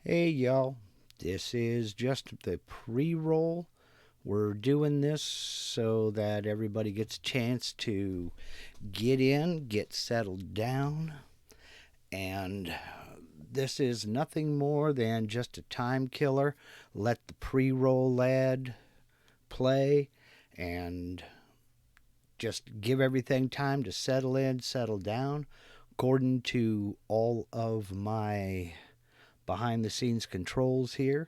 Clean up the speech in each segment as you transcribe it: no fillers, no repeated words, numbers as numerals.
Hey y'all, this is just the pre-roll. We're doing this so that everybody gets a chance to get in, get settled down, and this is nothing more than just a time killer. Let the pre-roll lad play and just give everything time to settle in, settle down. According to all of my behind the scenes controls here,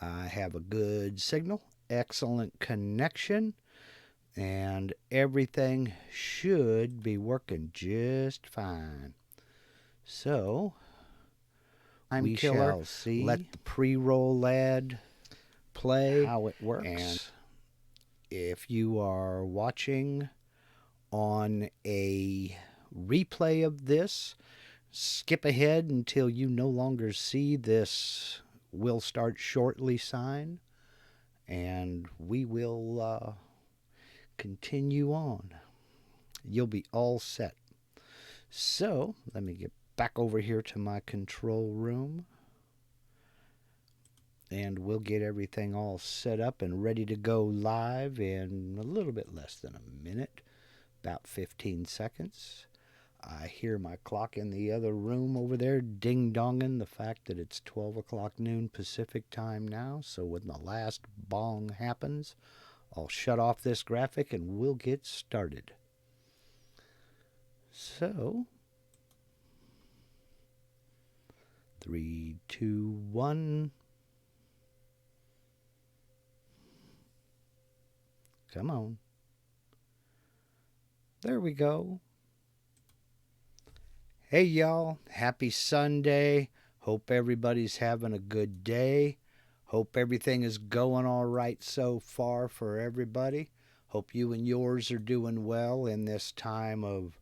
I have a good signal, excellent connection, and everything should be working just fine. So, we shall see. Let the pre roll lad play how it works. And if you are watching on a replay of this, skip ahead until you no longer see this "will start shortly" sign, and we will continue on. You'll be all set. So let me get back over here to my control room, and we'll get everything all set up and ready to go live in a little bit less than a minute, about 15 seconds. I hear my clock in the other room over there ding-donging the fact that it's 12 o'clock noon Pacific time now. So when the last bong happens, I'll shut off this graphic and we'll get started. So, 3, 2, 1. Come on. There we go. Hey y'all, happy Sunday. Hope everybody's having a good day. Hope everything is going all right so far for everybody. Hope you and yours are doing well in this time of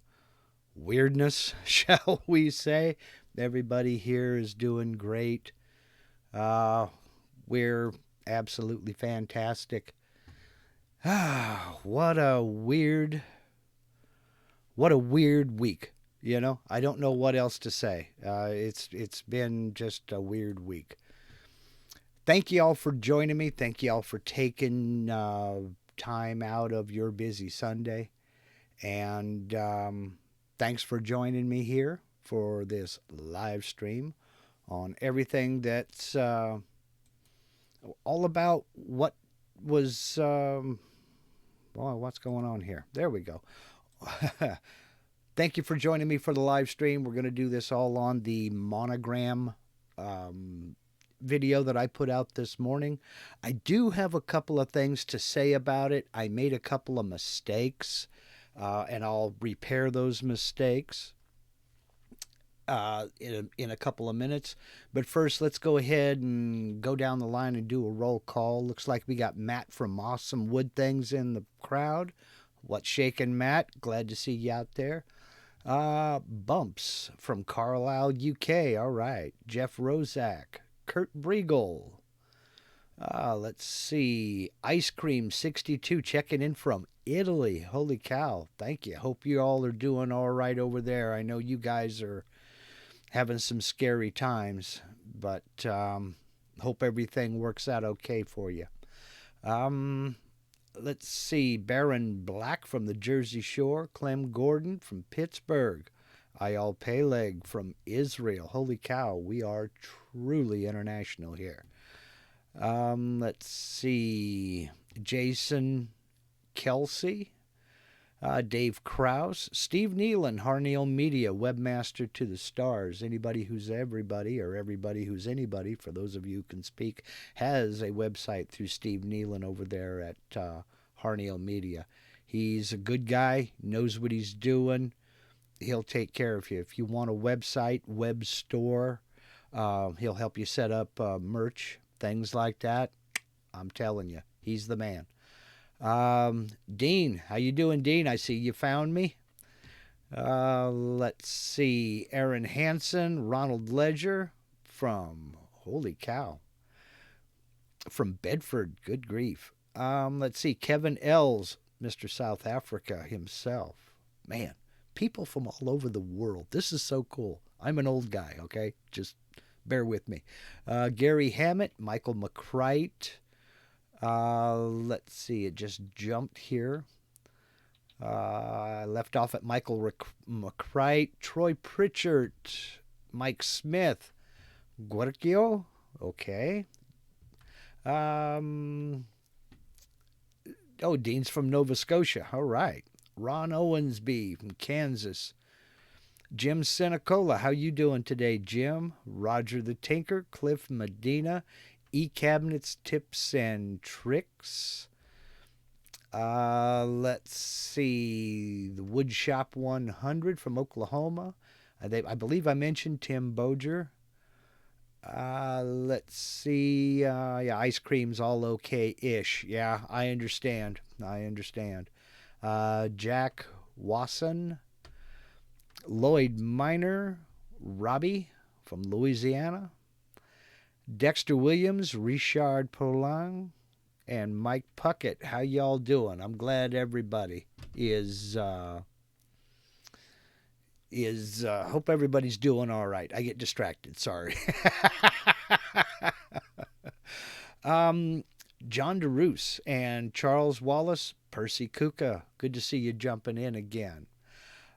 weirdness, shall we say. Everybody here is doing great. We're absolutely fantastic. What a weird week. I don't know what else to say. It's been just a weird week. Thank you all for joining me. Thank you all for taking time out of your busy Sunday. And thanks for joining me here for this live stream on everything that's all about what was, what's going on here. There we go. Thank you for joining me for the live stream. We're going to do this all on the monogram video that I put out this morning. I do have a couple of things to say about it. I made a couple of mistakes, and I'll repair those mistakes in a couple of minutes. But first, let's go ahead and go down the line and do a roll call. Looks like we got Matt from Awesome Wood Things in the crowd. What's shaking, Matt? Glad to see you out there. Bumps from Carlisle, UK. All right. Jeff Rozak. Kurt Briegel. Let's see. Ice Cream 62 checking in from Italy. Holy cow. Thank you. Hope you all are doing all right over there. I know you guys are having some scary times, but hope everything works out okay for you. Let's see. Baron Black from the Jersey Shore. Clem Gordon from Pittsburgh. Ayal Peleg from Israel. Holy cow, we are truly international here. Let's see. Jason Kelsey. Dave Krause. Steve Nealon, Harneal Media, webmaster to the stars. Anybody who's everybody, or everybody who's anybody, for those of you who can speak, has a website through Steve Nealon over there at Harneal Media. He's a good guy, knows what he's doing. He'll take care of you. If you want a website, web store, he'll help you set up merch, things like that. I'm telling you, he's the man. Dean, how you doing, Dean? I see you found me. Let's see. Aaron Hansen, Ronald Ledger from, holy cow, from Bedford. Good grief. Let's see. Kevin Els, Mr. South Africa himself. Man, people from all over the world. This is so cool. I'm an old guy, okay? Just Bear with me. Gary Hammett, Michael McCrite. Let's see, it just jumped here. I left off at Michael McCrite, Troy Pritchard, Mike Smith, Guercio. Okay. Dean's from Nova Scotia. All right. Ron Owensby from Kansas. Jim Senecola, how you doing today, Jim? Roger the Tinker, Cliff Medina, eCabinets Tips and Tricks. Let's see, the Woodshop 100 from Oklahoma. I believe I mentioned Tim Boger. Let's see, yeah, ice cream's all okay-ish. Yeah, I understand. Jack Wasson. Lloyd Miner, Robbie from Louisiana, Dexter Williams, Richard Polang, and Mike Puckett. How y'all doing? I'm glad everybody is hope everybody's doing all right. I get distracted, sorry. John DeRoos and Charles Wallace, Percy Kuka. Good to see you jumping in again.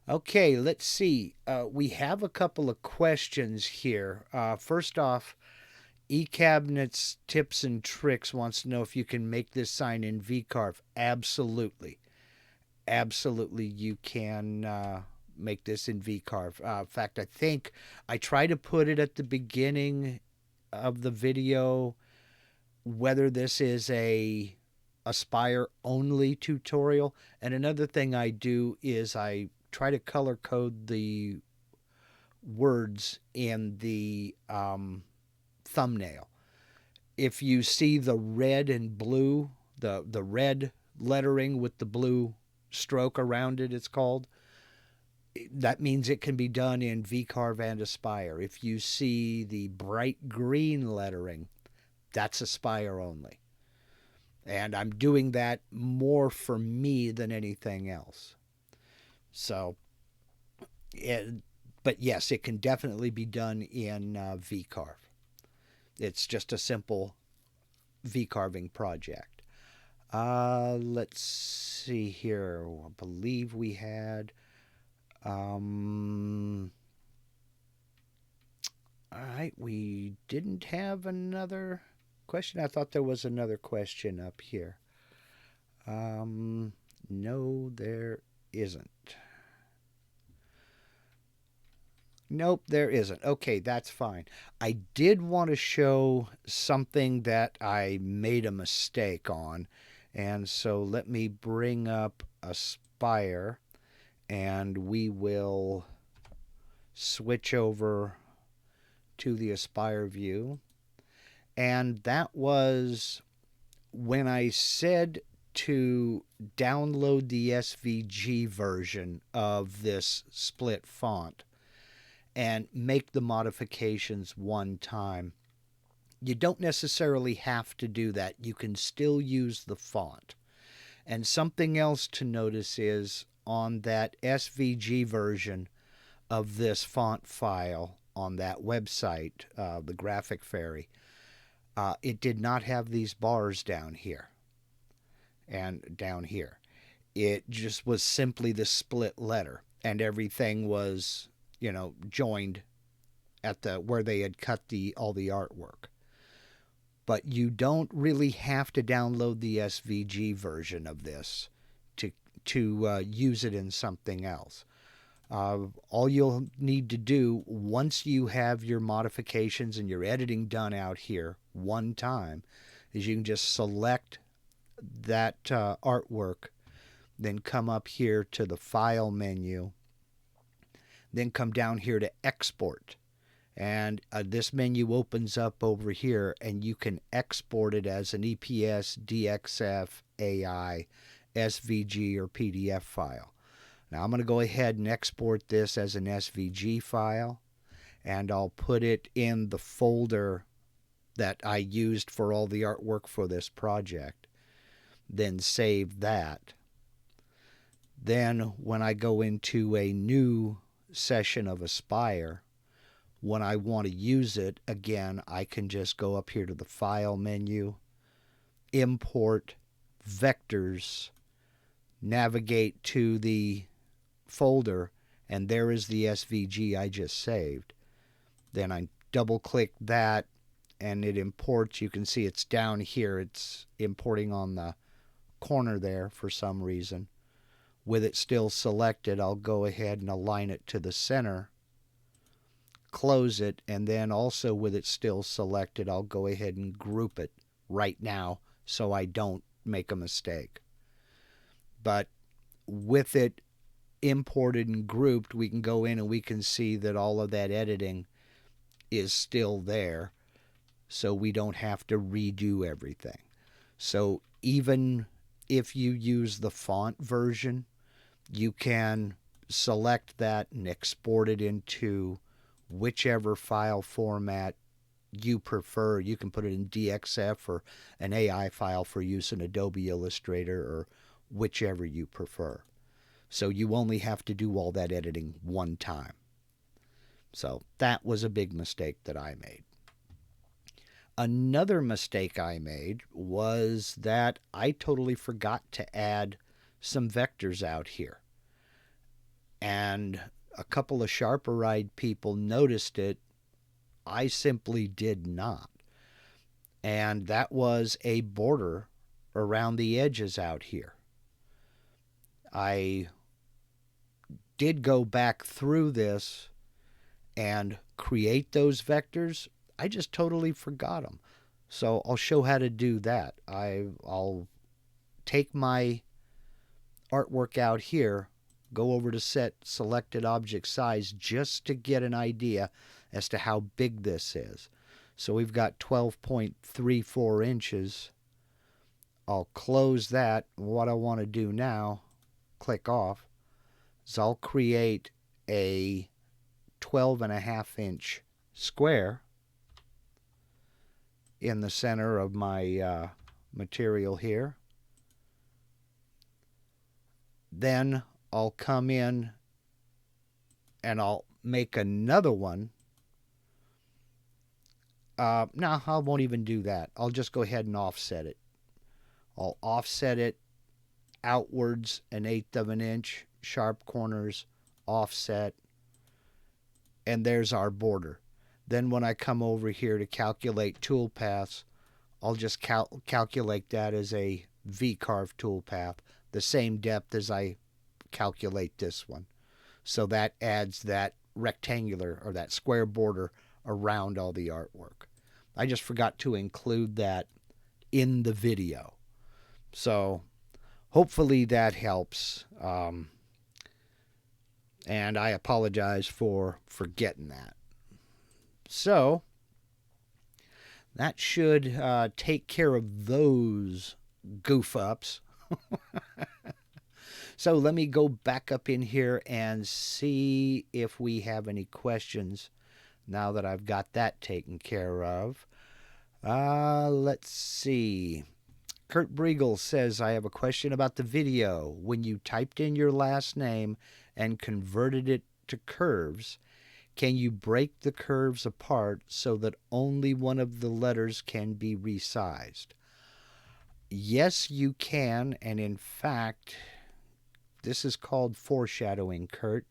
Okay, let's see. We have a couple of questions here. First off, eCabinets Tips and Tricks wants to know if you can make this sign in VCarve. Absolutely. Absolutely, you can make this in VCarve. In fact, I think I try to put it at the beginning of the video whether this is a Aspire-only tutorial. And another thing I do is I try to color code the words in the thumbnail. If you see the red and blue, the red lettering with the blue stroke around it, it's called, that means it can be done in VCarve and Aspire. If you see the bright green lettering, that's Aspire only. And I'm doing that more for me than anything else. So, but yes, it can definitely be done in VCarve. It's just a simple V-carving project. Let's see here. I believe we had... all right, we didn't have another question. I thought there was another question up here. No, there isn't. Nope, there isn't. Okay, that's fine. I did want to show something that I made a mistake on. And so let me bring up Aspire and we will switch over to the Aspire view. And that was when I said to download the SVG version of this split font and make the modifications one time. You don't necessarily have to do that. You can still use the font. And something else to notice is on that SVG version of this font file on that website, the Graphic Fairy, it did not have these bars down here and down here. It just was simply the split letter, and everything was, joined at the where they had cut all the artwork. But you don't really have to download the SVG version of this to use it in something else. All you'll need to do once you have your modifications and your editing done out here one time is you can just select that artwork, then come up here to the File menu, then come down here to Export. And this menu opens up over here, and you can export it as an EPS, DXF, AI, SVG, or PDF file. Now I'm going to go ahead and export this as an SVG file, and I'll put it in the folder that I used for all the artwork for this project. Then save that. Then when I go into a new session of Aspire, When I want to use it, again, I can just go up here to the File menu, Import, Vectors, navigate to the folder, and there is the SVG I just saved. Then I double-click that, and it imports. You can see it's down here. It's importing on the corner there for some reason. With it still selected, I'll go ahead and align it to the center, close it, and then also with it still selected, I'll go ahead and group it right now so I don't make a mistake. But with it imported and grouped, we can go in and we can see that all of that editing is still there, so we don't have to redo everything. So even if you use the font version, you can select that and export it into whichever file format you prefer. You can put it in DXF or an AI file for use in Adobe Illustrator, or whichever you prefer. So you only have to do all that editing one time. So that was a big mistake that I made. Another mistake I made was that I totally forgot to add some vectors out here. And a couple of sharper-eyed people noticed it. I simply did not. And that was a border around the edges out here. I did go back through this and create those vectors. I just totally forgot them. So I'll show how to do that. I'll take my artwork out here, go over to set selected object size just to get an idea as to how big this is. So we've got 12.34 inches. I'll close that. What I want to do now, click off, is I'll create a 12.5-inch square in the center of my material here. Then I'll come in and I'll make another one. No, I won't even do that. I'll just go ahead and offset it. I'll offset it outwards 1/8 of an inch, sharp corners, offset, and there's our border. Then when I come over here to calculate toolpaths, I'll just calculate that as a V-Carve toolpath, the same depth as I calculate this one. So that adds that rectangular or that square border around all the artwork. I just forgot to include that in the video. So hopefully that helps. And I apologize for forgetting that. So that should take care of those goof ups. So let me go back up in here and see if we have any questions now that I've got that taken care of. Let's see. Kurt Briegel says, I have a question about the video. When you typed in your last name and converted it to curves, can you break the curves apart so that only one of the letters can be resized? Yes, you can, and in fact, this is called foreshadowing, Kurt.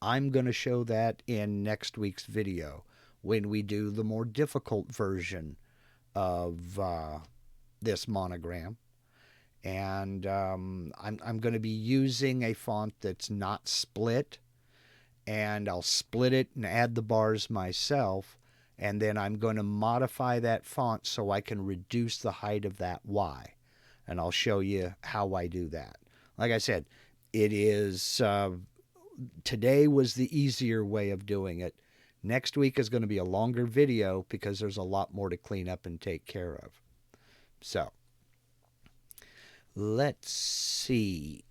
I'm going to show that in next week's video when we do the more difficult version of this monogram. And I'm going to be using a font that's not split, and I'll split it and add the bars myself, and then I'm going to modify that font so I can reduce the height of that Y, and I'll show you how I do that. Like I said, it is today was the easier way of doing it. Next week is going to be a longer video because there's a lot more to clean up and take care of. So let's see.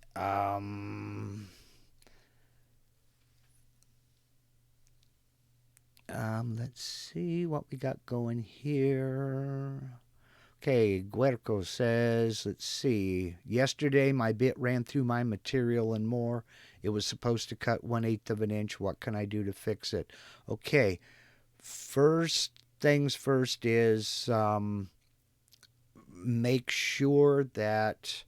Let's see what we got going here. Okay, Guerco says, let's see. Yesterday, my bit ran through my material and more. It was supposed to cut 1/8 of an inch. What can I do to fix it? Okay, First things first is make sure that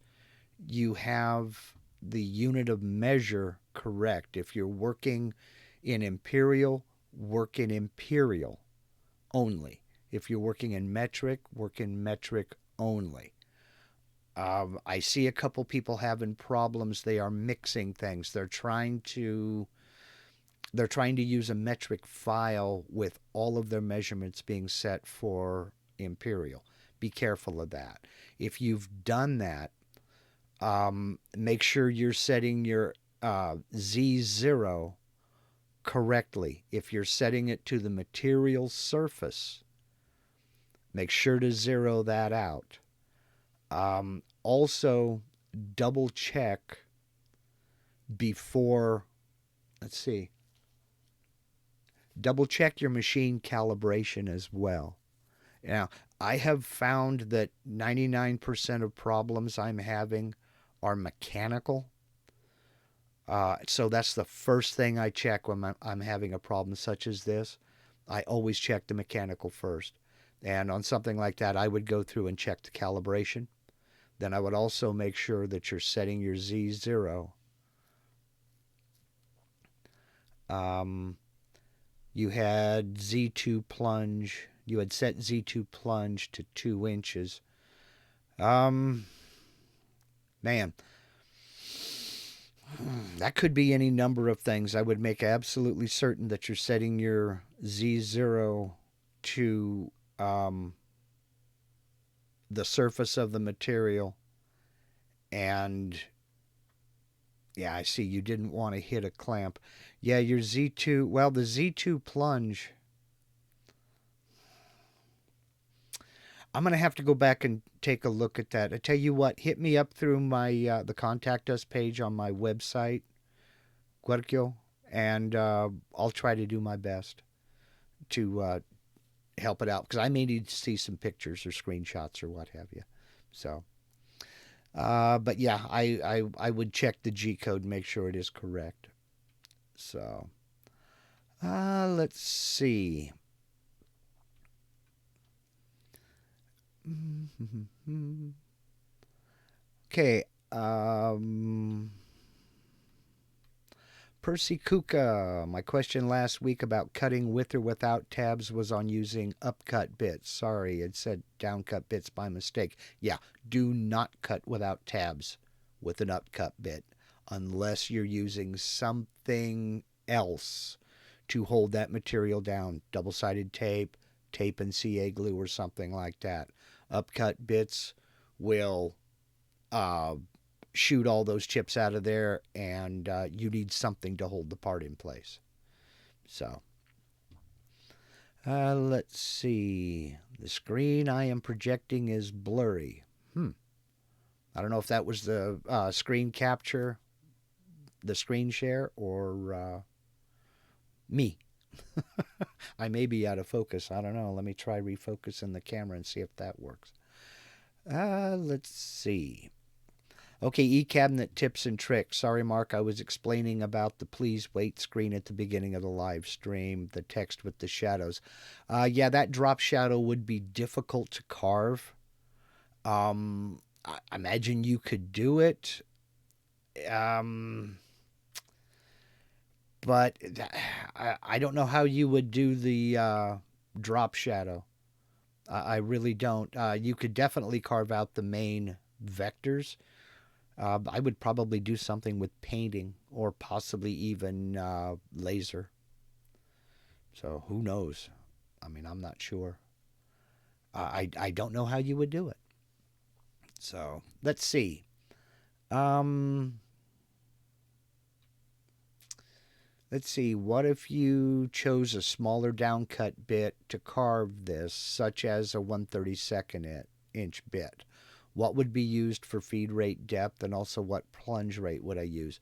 you have the unit of measure correct. If you're working in imperial, work in imperial only. If you're working in metric, work in metric only. I see a couple people having problems. They are mixing things. They're trying to use a metric file with all of their measurements being set for imperial. Be careful of that. If you've done that, make sure you're setting your Z0 correctly. If you're setting it to the material surface, make sure to zero that out. Also, double check before, double check your machine calibration as well. Now, I have found that 99% of problems I'm having are mechanical. So that's the first thing I check when I'm having a problem such as this. I always check the mechanical first. And on something like that, I would go through and check the calibration. Then I would also make sure that you're setting your Z0. You had Z2 plunge. You had set Z2 plunge to 2 inches. Man, that could be any number of things. I would make absolutely certain that you're setting your Z0 to the surface of the material. And yeah, I see you didn't want to hit a clamp. Yeah, your Z2, well, the Z2 plunge, I'm going to have to go back and take a look at that. I tell you what, hit me up through my the Contact Us page on my website, Guercio, and I'll try to do my best to help it out, because I may need to see some pictures or screenshots or what have you. So, but yeah, I would check the G code and make sure it is correct. So, let's see. Okay. Percy Kuka, my question last week about cutting with or without tabs was on using upcut bits. Sorry, it said downcut bits by mistake. Yeah, do not cut without tabs with an upcut bit unless you're using something else to hold that material down. Double-sided tape, tape and CA glue, or something like that. Upcut bits will shoot all those chips out of there, and you need something to hold the part in place. So, let's see. The screen I am projecting is blurry. I don't know if that was the screen capture, the screen share, or me. I may be out of focus. I don't know. Let me try refocusing the camera and see if that works. Let's see. Okay, eCabinet tips and tricks. Sorry, Mark, I was explaining about the please wait screen at the beginning of the live stream, the text with the shadows. Yeah, that drop shadow would be difficult to carve. I imagine you could do it. But I don't know how you would do the drop shadow. I really don't. You could definitely carve out the main vectors. I would probably do something with painting or possibly even laser. So who knows? I mean, I'm not sure. I don't know how you would do it. So let's see. Let's see, what if you chose a smaller downcut bit to carve this, such as a 1/32 inch bit? What would be used for feed rate depth, and also what plunge rate would I use?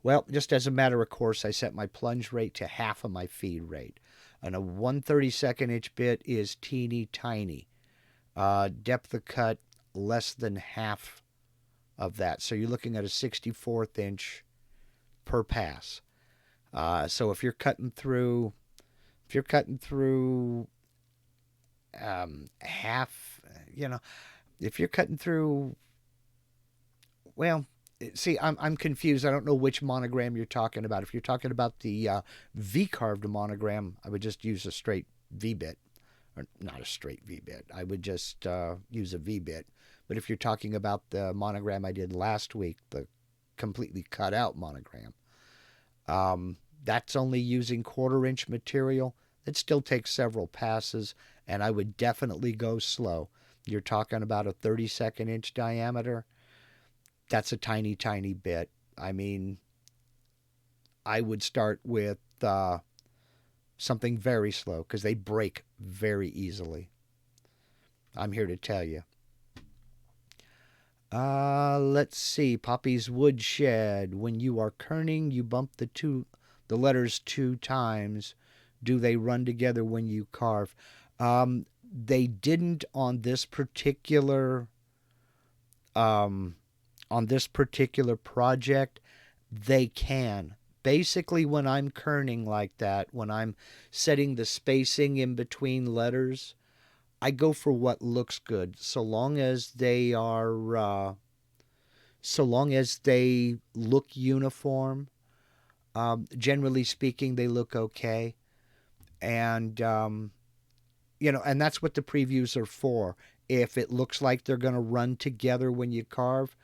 Well, just as a matter of course, I set my plunge rate to half of my feed rate. And a 1/32 inch bit is teeny tiny. Depth of cut, less than half of that. So you're looking at a 64th inch per pass. So if you're cutting through, If you're cutting through half, if you're cutting through, well, see, I'm confused. I don't know which monogram you're talking about. If you're talking about the V-Carved Monogram, I would just use a straight V-bit. Or not a straight V-bit. I would just use a V-bit. But if you're talking about the monogram I did last week, the completely cut out monogram, that's only using 1/4 inch material. It still takes several passes, and I would definitely go slow. You're talking about a 32nd inch diameter. That's a tiny, tiny bit. I mean, I would start with something very slow because they break very easily. I'm here to tell you. Let's see. Poppy's Woodshed. When you are kerning, you bump the letters 2 times. Do they run together when you carve? They didn't on this particular project. They can. Basically, when I'm kerning like that, when I'm setting the spacing in between letters, I go for what looks good, so long as they look uniform. Generally speaking, they look okay, and and that's what the previews are for. If it looks like they're going to run together when you carve,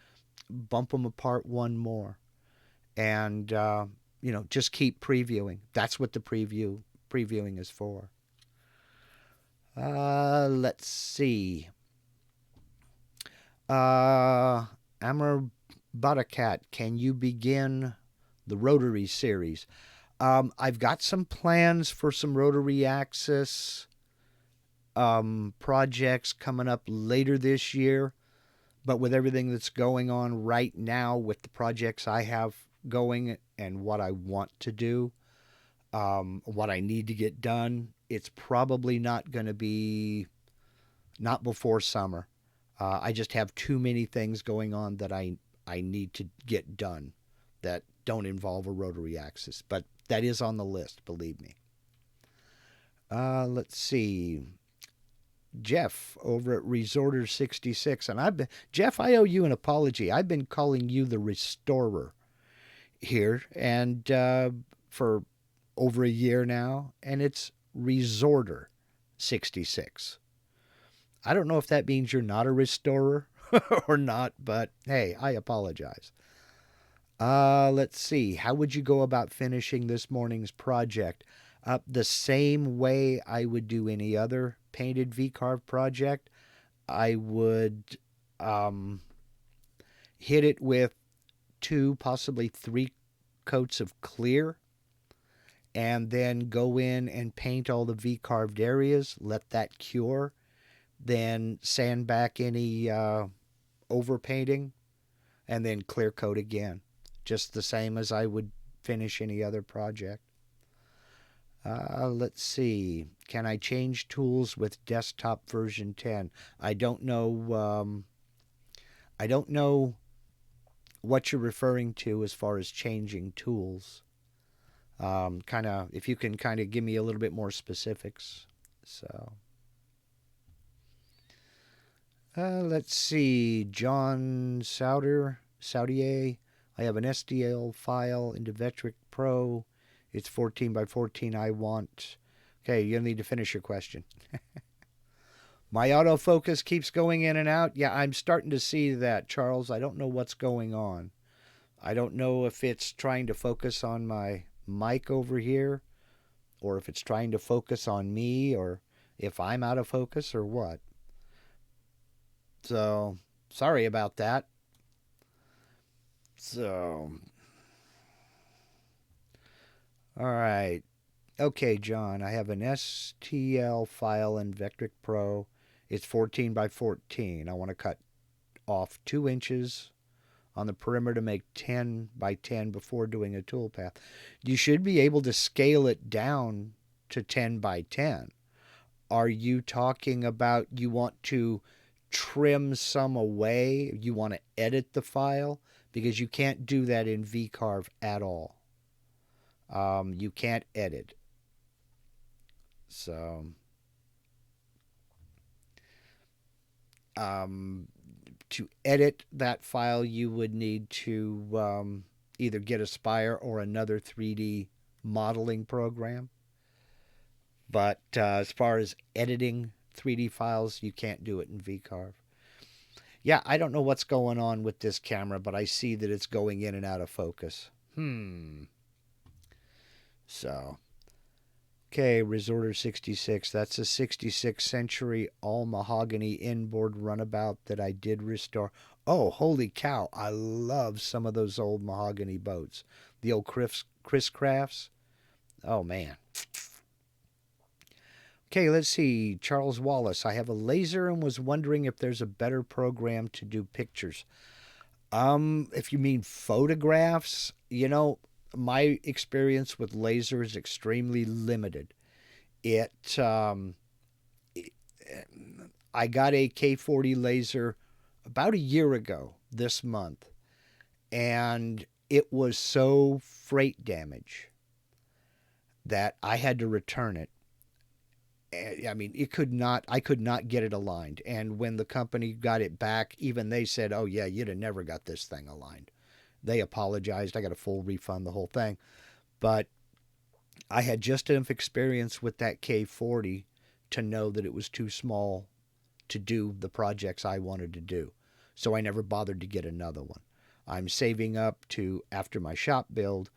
bump them apart one more, and just keep previewing. That's what the previewing is for. Let's see. Amar Barakat, can you begin the rotary series? I've got some plans for some rotary axis projects coming up later this year, but with everything that's going on right now with the projects I have going and what I want to do, what I need to get done, it's probably not going to be not before summer. I just have too many things going on that I need to get done that don't involve a rotary axis, but that is on the list, believe me. Let's see. Jeff over at Resorter 66, and Jeff, I owe you an apology. I've been calling you the Restorer here, and for over a year now, and it's Resorter 66. I don't know if that means you're not a restorer or not, but hey, I apologize. Let's see. How would you go about finishing this morning's project? The same way I would do any other painted V-Carve project. I would hit it with 2, possibly 3 coats of clear, and then go in and paint all the V-carved areas, let that cure, then sand back any overpainting, and then clear coat again. Just the same as I would finish any other project. Let's see. Can I change tools with desktop version 10? I don't know what you're referring to as far as changing tools. If you can kind of give me a little bit more specifics. So, let's see. John Saudier. I have an STL file into Vectric Pro. It's 14 by 14 I want. Okay, you'll need to finish your question. My autofocus keeps going in and out. Yeah, I'm starting to see that, Charles. I don't know what's going on. I don't know if it's trying to focus on my mic over here, or if it's trying to focus on me, or if I'm out of focus, or what. So, sorry about that. So, all right. Okay, John, I have an STL file in Vectric Pro. It's 14 by 14. I want to cut off 2 inches on the perimeter to make 10 by 10 before doing a toolpath. You should be able to scale it down to 10 by 10. Are you talking about you want to trim some away? You want to edit the file? Because you can't do that in VCarve at all. You can't edit. So, to edit that file, you would need to either get Aspire or another 3D modeling program. But as far as editing 3D files, you can't do it in VCarve. Yeah, I don't know what's going on with this camera, but I see that it's going in and out of focus. So, okay, Resorter 66. That's a 66th century all mahogany inboard runabout that I did restore. Oh, holy cow. I love some of those old mahogany boats. The old Chris Crafts. Oh, man. Okay, let's see. Charles Wallace. I have a laser and was wondering if there's a better program to do pictures. If you mean photographs, my experience with laser is extremely limited. I got a K40 laser about a year ago this month, and it was so freight damage that I had to return it. I mean, I could not get it aligned. And when the company got it back, even they said, oh, yeah, you'd have never got this thing aligned. They apologized. I got a full refund, the whole thing. But I had just enough experience with that K40 to know that it was too small to do the projects I wanted to do. So I never bothered to get another one. I'm saving up to, after my shop build,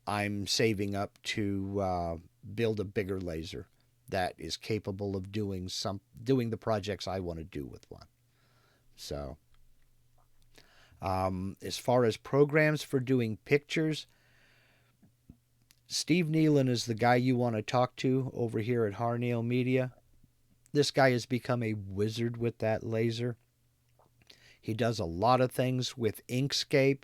I'm saving up to build a bigger laser that is capable of doing the projects I want to do with one. So, as far as programs for doing pictures, Steve Nealon is the guy you want to talk to over here at Harnail Media. This guy has become a wizard with that laser. He does a lot of things with Inkscape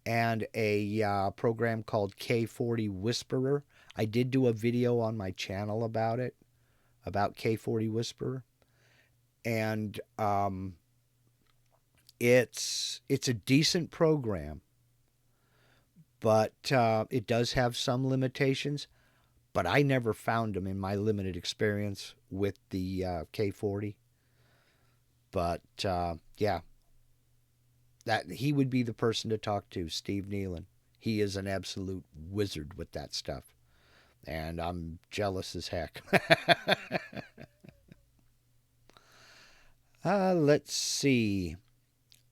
and a program called K40 Whisperer. I did do a video on my channel about it, about K40 Whisperer. And it's a decent program, but it does have some limitations. But I never found them in my limited experience with the K40. But yeah, that he would be the person to talk to, Steve Nealon. He is an absolute wizard with that stuff. And I'm jealous as heck. Let's see.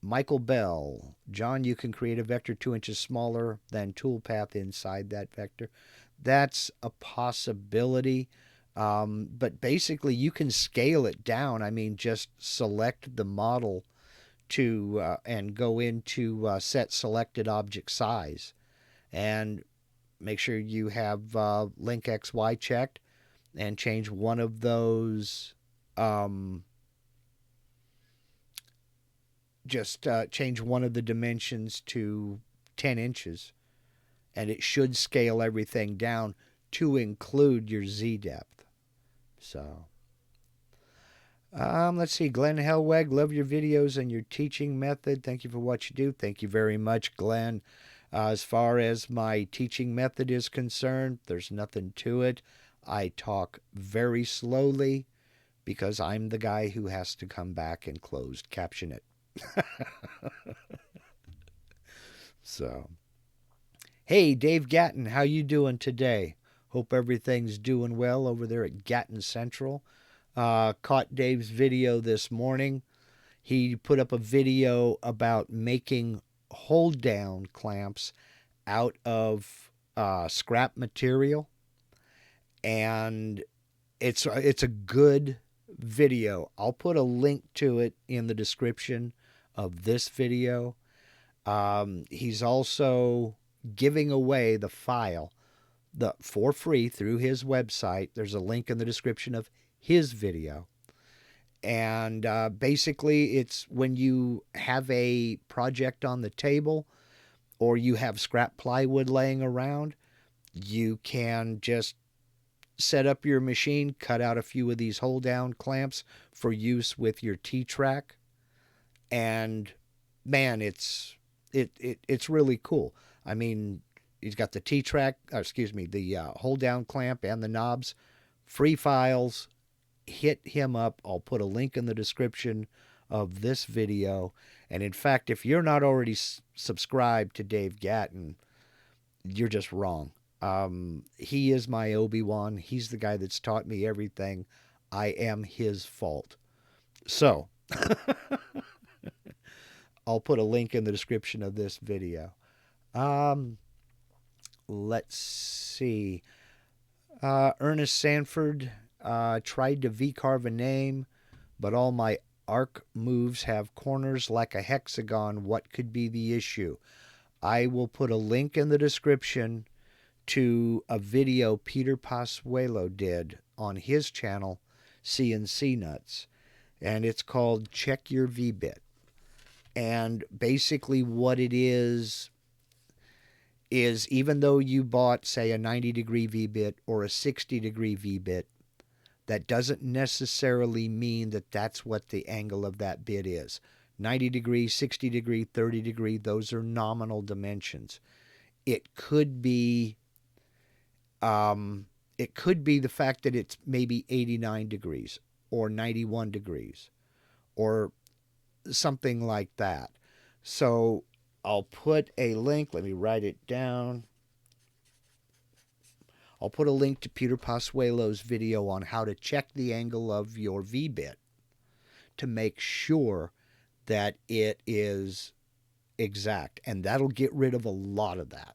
Michael Bell. John, you can create a vector 2 inches smaller than toolpath inside that vector. That's a possibility. But basically, you can scale it down. I mean, just select the model and go into set selected object size. And make sure you have link XY checked and change one of those. Change one of the dimensions to 10 inches. And it should scale everything down to include your Z depth. So, let's see. Glenn Helweg, love your videos and your teaching method. Thank you for what you do. Thank you very much, Glenn. As far as my teaching method is concerned, there's nothing to it. I talk very slowly because I'm the guy who has to come back and closed caption it. So, hey, Dave Gatton, how you doing today? Hope everything's doing well over there at Gatton Central. Caught Dave's video this morning. He put up a video about making hold-down clamps out of scrap material, and it's a good video. I'll put a link to it in the description of this video. He's also giving away the file for free through his website. There's a link in the description of his video. And basically, it's when you have a project on the table or you have scrap plywood laying around, you can just set up your machine, cut out a few of these hold-down clamps for use with your T-track. And, man, it's really cool. I mean, he's got the T-track, the hold-down clamp and the knobs free files. Hit him up. I'll put a link in the description of this video. And in fact, if you're not already subscribed to Dave Gatton, you're just wrong. He is my Obi-Wan. He's the guy that's taught me everything. I am his fault. So, I'll put a link in the description of this video. Let's see. Ernest Sanford tried to V-carve a name, but all my arc moves have corners like a hexagon. What could be the issue? I will put a link in the description to a video Peter Pasqualo did on his channel, CNC Nuts, and it's called Check Your V-Bit. And basically what it is even though you bought, say, a 90-degree V-bit or a 60-degree V-bit, that doesn't necessarily mean that that's what the angle of that bit is. 90 degree, 60 degree, 30 degree, those are nominal dimensions. It could be the fact that it's maybe 89 degrees or 91 degrees or something like that. So I'll put a link. Let me write it down. I'll put a link to Peter Pasqualo's video on how to check the angle of your V-bit to make sure that it is exact. And that'll get rid of a lot of that.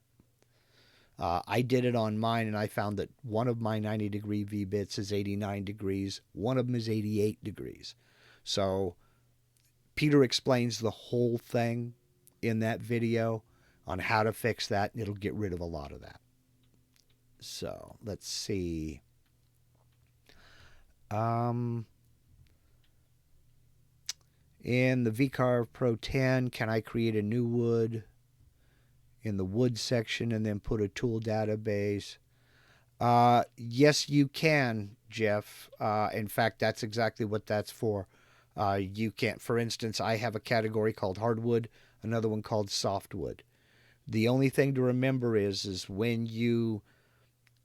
I did it on mine, and I found that one of my 90-degree V-bits is 89 degrees. One of them is 88 degrees. So Peter explains the whole thing in that video on how to fix that, and it'll get rid of a lot of that. So let's see. In the VCarve Pro 10, can I create a new wood in the wood section and then put a tool database? Yes, you can, Jeff. In fact, that's exactly what that's for. You can't, for instance, I have a category called hardwood, another one called softwood. The only thing to remember is when you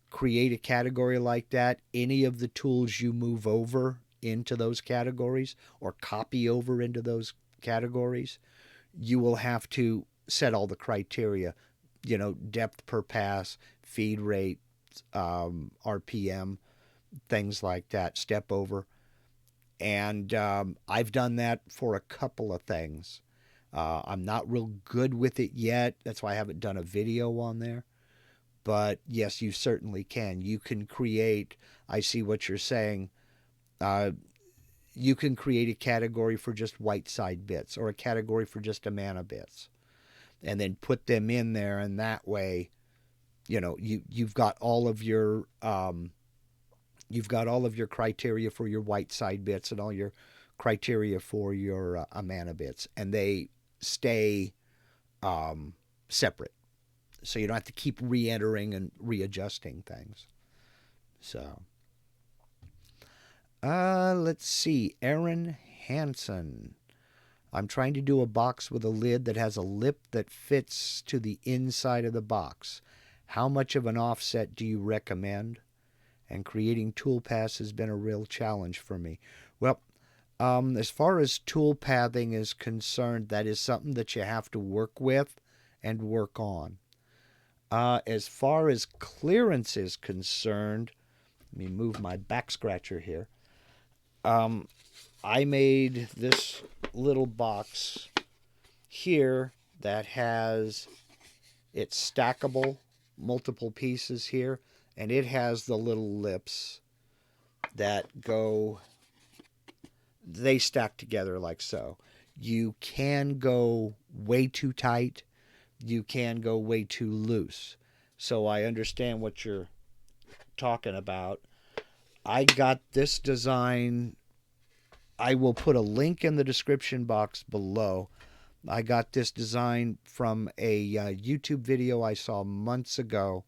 create a category like that, any of the tools you move over into those categories or copy over into those categories, you will have to set all the criteria, depth per pass, feed rate, RPM, things like that, step over. And I've done that for a couple of things. I'm not real good with it yet. That's why I haven't done a video on there. But yes, you certainly can. You can create, I see what you're saying, you can create a category for just white side bits or a category for just Amana bits and then put them in there. And that way, you've got all of your criteria for your white side bits and all your criteria for your Amana bits, and they stay separate. So you don't have to keep re-entering and readjusting things. So, let's see. Aaron Hansen. I'm trying to do a box with a lid that has a lip that fits to the inside of the box. How much of an offset do you recommend? And creating tool paths has been a real challenge for me. Well, as far as tool pathing is concerned, that is something that you have to work with and work on. As far as clearance is concerned, let me move my back scratcher here. I made this little box here that has, it's stackable, multiple pieces here, and it has the little lips that go, they stack together like so. You can go way too tight. You can go way too loose. So I understand what you're talking about. I got this design. I will put a link in the description box below. I got this design from a YouTube video I saw months ago.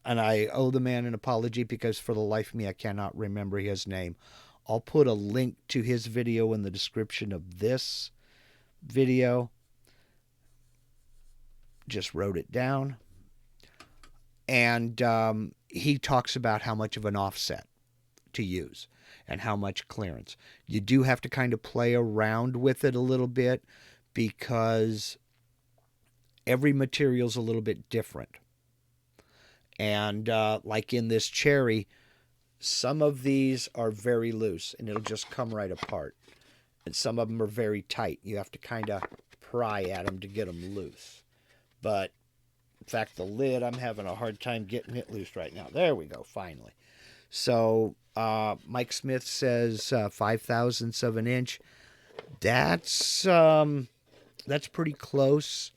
And I owe the man an apology because for the life of me, I cannot remember his name. I'll put a link to his video in the description of this video. Just wrote it down. And he talks about how much of an offset to use and how much clearance. You do have to kind of play around with it a little bit because every material's a little bit different. And like in this cherry, some of these are very loose and it'll just come right apart. And some of them are very tight. You have to kind of pry at them to get them loose. But in fact, the lid, I'm having a hard time getting it loose right now. There we go, finally. So Mike Smith says 5/1000 of an inch. That's pretty close.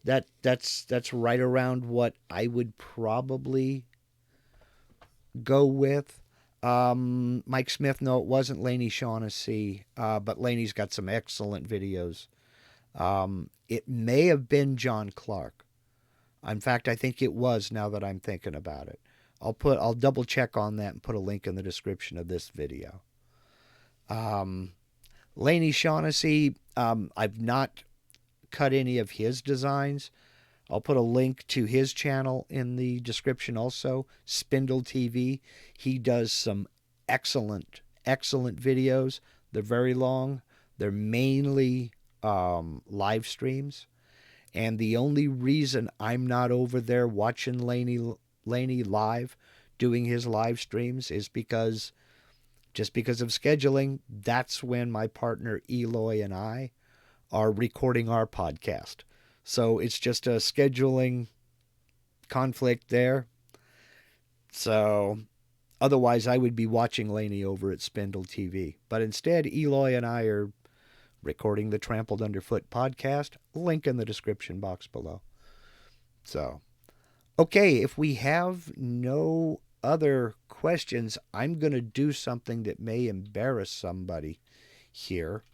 That's right around what I would probably go with. Mike Smith, no, it wasn't Laney Shaughnessy, but Laney's got some excellent videos. It may have been John Clark. In fact, I think it was, now that I'm thinking about it. I'll double check on that and put a link in the description of this video. Laney Shaughnessy, I've not cut any of his designs. I'll put a link to his channel in the description also, Spindle TV. He does some excellent videos. They're very long. They're mainly live streams. And the only reason I'm not over there watching Laney live, doing his live streams, is because of scheduling. That's when my partner Eloy and I are recording our podcast. So it's just a scheduling conflict there. So otherwise I would be watching Laney over at Spindle TV. But instead, Eloy and I are recording the Trampled Underfoot podcast. Link in the description box below. So, okay, if we have no other questions, I'm going to do something that may embarrass somebody here.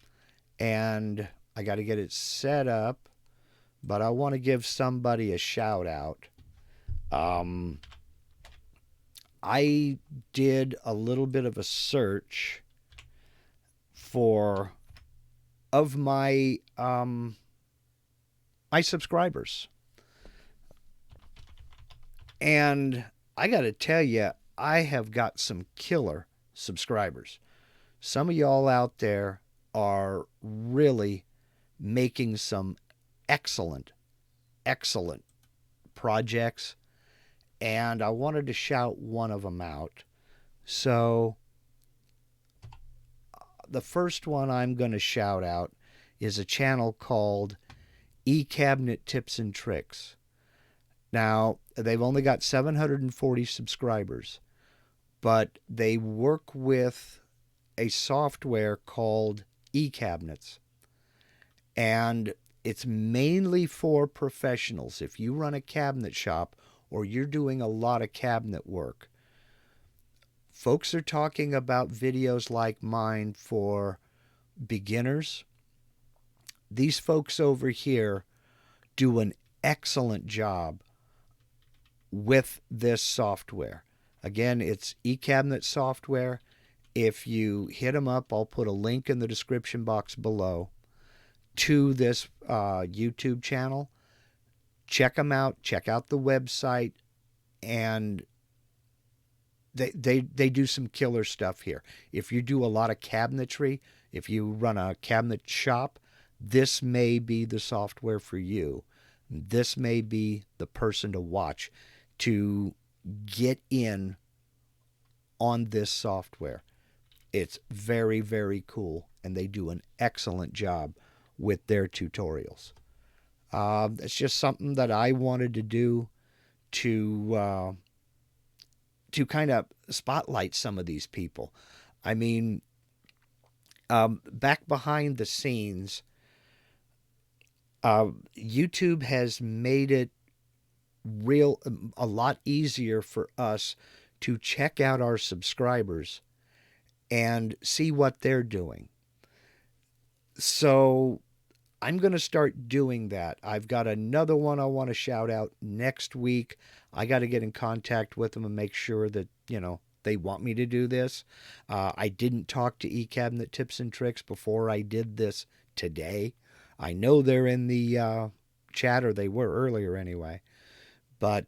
And I got to get it set up, but I want to give somebody a shout out. I did a little bit of a search of my my subscribers. And I got to tell you, I have got some killer subscribers. Some of y'all out there are really making some excellent projects. And I wanted to shout one of them out. So the first one I'm going to shout out is a channel called eCabinet Tips and Tricks. Now, they've only got 740 subscribers, but they work with a software called eCabinets. And it's mainly for professionals. If you run a cabinet shop or you're doing a lot of cabinet work, folks are talking about videos like mine for beginners. These folks over here do an excellent job with this software. Again, it's eCabinet software. If you hit them up, I'll put a link in the description box below to this YouTube channel. Check them out. Check out the website. And they do some killer stuff here. If you do a lot of cabinetry, if you run a cabinet shop, this may be the software for you. This may be the person to watch to get in on this software. It's very, very cool, and they do an excellent job with their tutorials. It's just something that I wanted to do to kind of spotlight some of these people. I mean, back behind the scenes, YouTube has made it a lot easier for us to check out our subscribers and see what they're doing. So I'm going to start doing that. I've got another one I want to shout out next week. I got to get in contact with them and make sure that, they want me to do this. I didn't talk to eCabinet Tips and Tricks before I did this today. I know they're in the chat, or they were earlier anyway. But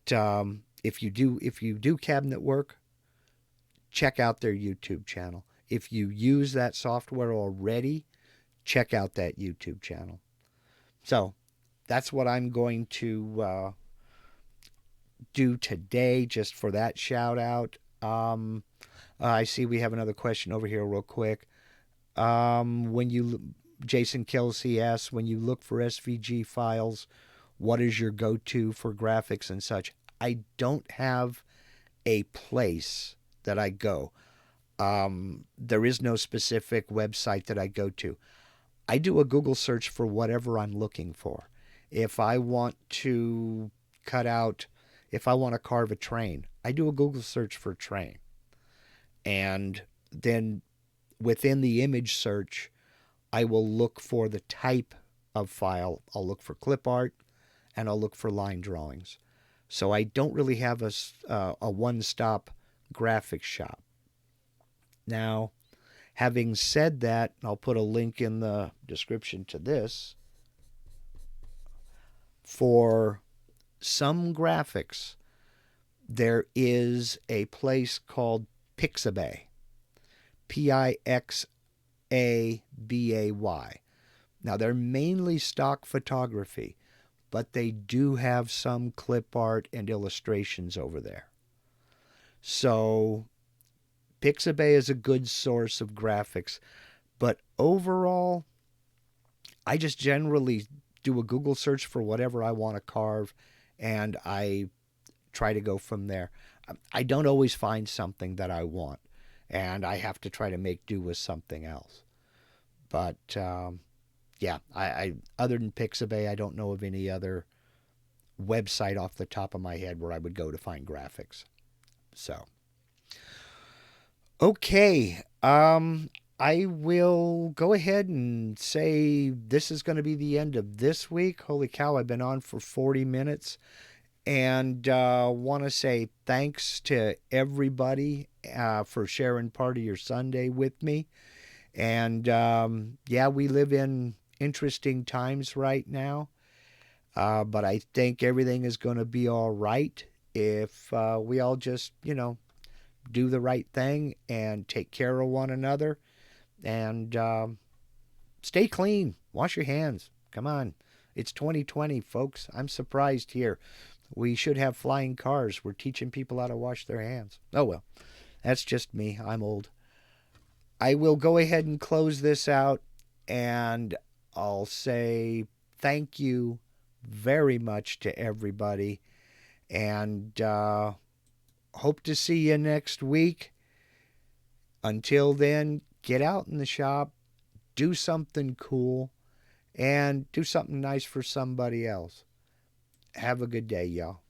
if you do cabinet work, check out their YouTube channel. If you use that software already, check out that YouTube channel. So that's what I'm going to do today, just for that shout out. I see we have another question over here real quick. Jason Kelsey asks, when you look for SVG files, what is your go-to for graphics and such? I don't have a place that I go. There is no specific website that I go to. I do a Google search for whatever I'm looking for. If I want to carve a train, I do a Google search for train. And then within the image search, I will look for the type of file. I'll look for clip art, and I'll look for line drawings. So I don't really have a one-stop graphics shop. Now, having said that, I'll put a link in the description to this. For some graphics, there is a place called Pixabay. Pixabay. Now, they're mainly stock photography, but they do have some clip art and illustrations over there. So Pixabay is a good source of graphics, but overall, I just generally do a Google search for whatever I want to carve, and I try to go from there. I don't always find something that I want, and I have to try to make do with something else. But yeah, I other than Pixabay, I don't know of any other website off the top of my head where I would go to find graphics. So, okay, I will go ahead and say this is going to be the end of this week. Holy cow, I've been on for 40 minutes. And want to say thanks to everybody for sharing part of your Sunday with me. And yeah, we live in interesting times right now. But I think everything is going to be all right if we all just, do the right thing and take care of one another. And stay clean. Wash your hands. Come on. It's 2020, folks. I'm surprised here. We should have flying cars. We're teaching people how to wash their hands. Oh, well, that's just me. I'm old. I will go ahead and close this out, and I'll say thank you very much to everybody, and hope to see you next week. Until then, get out in the shop, do something cool, and do something nice for somebody else. Have a good day, y'all.